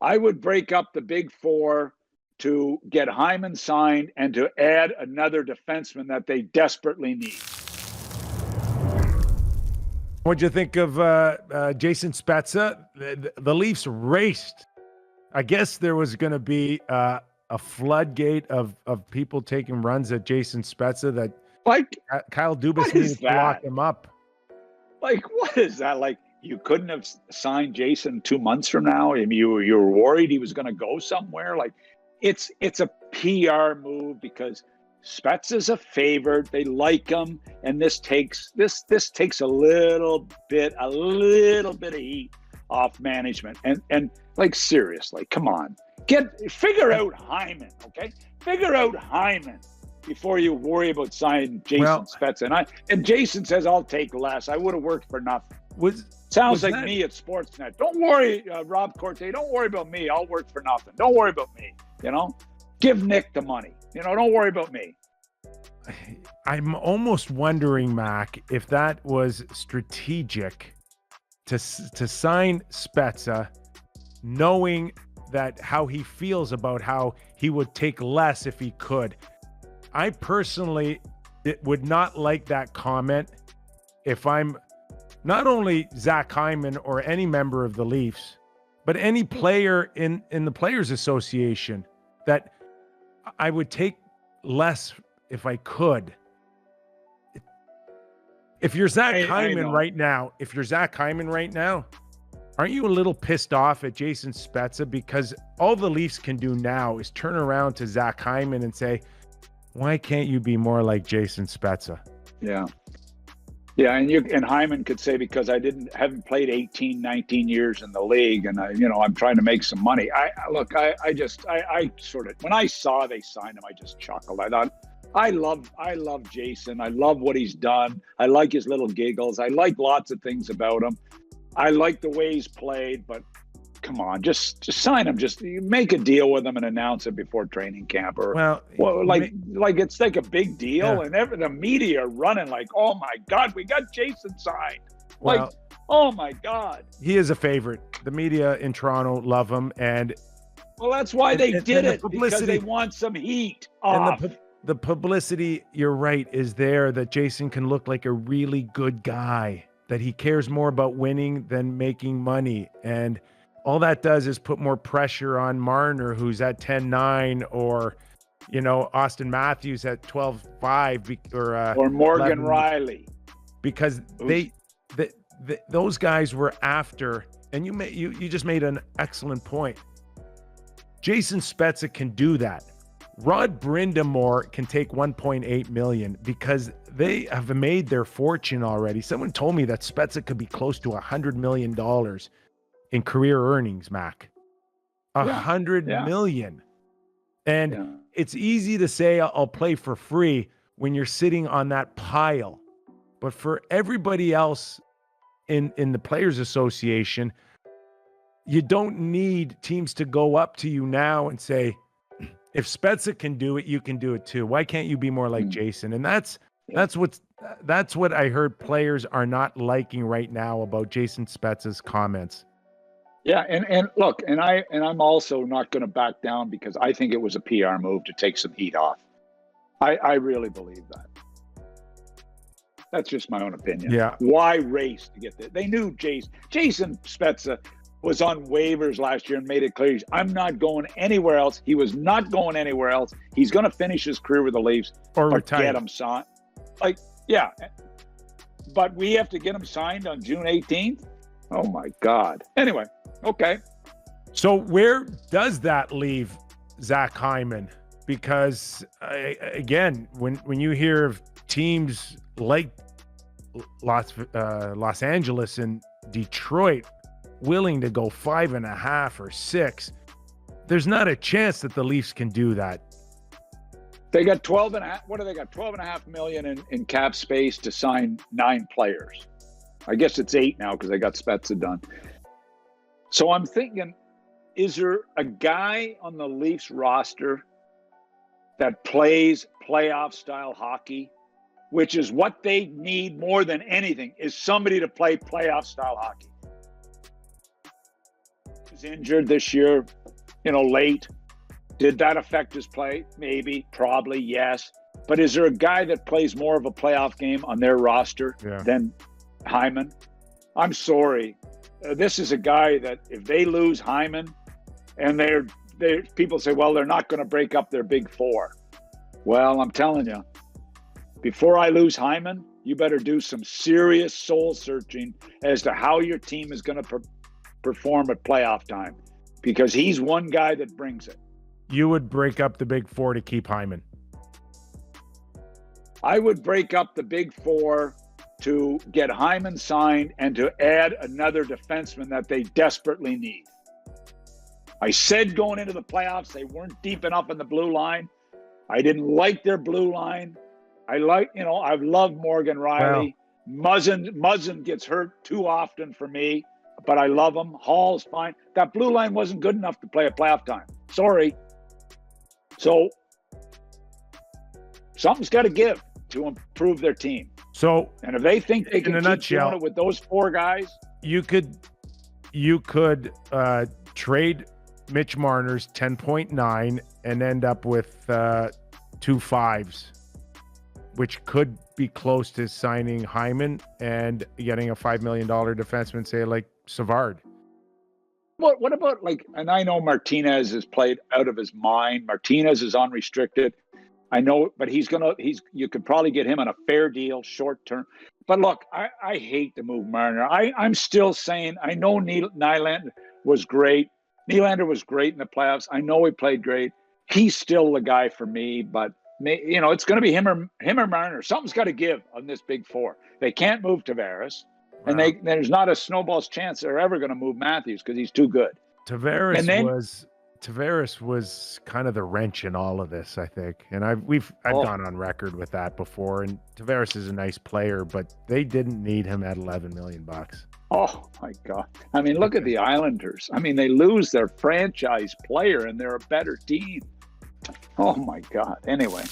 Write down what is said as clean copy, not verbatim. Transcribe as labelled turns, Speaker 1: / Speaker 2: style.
Speaker 1: I would break up the big four to get Hyman signed and to add another defenseman that they desperately need.
Speaker 2: What'd you think of Jason Spezza? The Leafs raced. I guess there was going to be a floodgate of people taking runs at Jason Spezza that Kyle Dubas needed to lock him up.
Speaker 1: Like, what is that? Like, you couldn't have signed Jason 2 months from now? I mean, you were worried he was going to go somewhere? Like, it's a PR move because Spezza's a favorite. They like him, and this takes a little bit of heat off management. And like, seriously, come on, figure out Hyman, okay? Figure out Hyman before you worry about signing Jason Spezza. And Jason says, "I'll take less. I would have worked for nothing." Sounds like me at Sportsnet. Don't worry, Rob Corte. Don't worry about me. I'll work for nothing. Don't worry about me. Give Nick the money. Don't worry about me.
Speaker 2: I'm almost wondering, Mac, if that was strategic to sign Spezza, knowing that how he feels about how he would take less if he could. I personally would not like that comment if I'm not only Zach Hyman or any member of the Leafs, but any player in the Players Association, that I would take less if I could. If you're Zach Hyman right now, aren't you a little pissed off at Jason Spezza? Because all the Leafs can do now is turn around to Zach Hyman and say, "Why can't you be more like Jason Spezza?"
Speaker 1: Yeah, and Hyman could say, because I haven't played 18, 19 years in the league, and I'm trying to make some money. I sort of, when I saw they signed him, I just chuckled. I thought, I love Jason. I love what he's done. I like his little giggles. I like lots of things about him. I like the way he's played, but come on, just sign him. Just make a deal with him and announce it before training camp, like it's like a big deal. Yeah. And the media are running like, "Oh my God, we got Jason signed!" Like, oh my God,
Speaker 2: he is a favorite. The media in Toronto love him, and
Speaker 1: that's why they did it, because they want some heat off.
Speaker 2: And the publicity, you're right, is there that Jason can look like a really good guy, that he cares more about winning than making money, and all that does is put more pressure on Marner, who's at 10-9, or, Austin Matthews at 12-5,
Speaker 1: or Morgan
Speaker 2: 11,
Speaker 1: Riley,
Speaker 2: because those guys were after. And you just made an excellent point. Jason Spezza can do that. Rod Brindamore can take $1.8 million because they have made their fortune already. Someone told me that Spezza could be close to $100 million in career earnings, Mac. $100 million. And it's easy to say I'll play for free when you're sitting on that pile. But for everybody else in the Players Association, you don't need teams to go up to you now and say, if Spezza can do it, you can do it too. Why can't you be more like Jason? And that's what I heard players are not liking right now about Jason Spezza's comments.
Speaker 1: Yeah, and look, and I'm also not going to back down, because I think it was a PR move to take some heat off. I really believe that. That's just my own opinion.
Speaker 2: Yeah.
Speaker 1: Why race to get there? They knew Jason Spezza was on waivers last year and made it clear, I'm not going anywhere else. He was not going anywhere else. He's going to finish his career with the Leafs
Speaker 2: or retire.
Speaker 1: Get him signed. But we have to get him signed on June 18th. Oh my God. Anyway, okay.
Speaker 2: So where does that leave Zach Hyman? Because again, when you hear of teams like Los Angeles and Detroit willing to go 5.5 or 6, there's not a chance that the Leafs can do that.
Speaker 1: They got 12.5. What do they got? 12.5 million in cap space to sign 9 players. I guess it's 8 now because they got Spezza done. So I'm thinking, is there a guy on the Leafs roster that plays playoff style hockey, which is what they need more than anything, is somebody to play playoff style hockey? was injured this year, late. Did that affect his play? Maybe, probably, yes. But is there a guy that plays more of a playoff game on their roster than Hyman? I'm sorry. This is a guy that if they lose Hyman, and people say, well, they're not going to break up their big four. Well, I'm telling you, before I lose Hyman, you better do some serious soul searching as to how your team is going to perform at playoff time, because he's one guy that brings it.
Speaker 2: You would break up the big four to keep Hyman?
Speaker 1: I would break up the big four to get Hyman signed and to add another defenseman that they desperately need. I said going into the playoffs, they weren't deep enough in the blue line. I didn't like their blue line. I've loved Morgan Riley. Wow. Muzzin gets hurt too often for me, but I love him. Hall's fine. That blue line wasn't good enough to play at playoff time. Sorry. So something's got to give to improve their team.
Speaker 2: So,
Speaker 1: and if they think they can keep doing it with those four guys,
Speaker 2: you could trade Mitch Marner's 10.9 and end up with 2 5s, which could be close to signing Hyman and getting a $5 million defenseman, say like Savard.
Speaker 1: What about and I know Martinez has played out of his mind. Martinez is unrestricted. I know, but you could probably get him on a fair deal, short term. But look, I hate to move Marner. I'm still saying, I know Nylander was great. Nylander was great in the playoffs. I know he played great. He's still the guy for me, but it's going to be him or Marner. Something's got to give on this big four. They can't move Tavares, and there's not a snowball's chance they're ever going to move Matthews because he's too good.
Speaker 2: Tavares was kind of the wrench in all of this, I think. And I've gone on record with that before. And Tavares is a nice player, but they didn't need him at $11 million.
Speaker 1: Oh my God. I mean, look at the Islanders. I mean, they lose their franchise player and they're a better team. Oh my God. Anyway.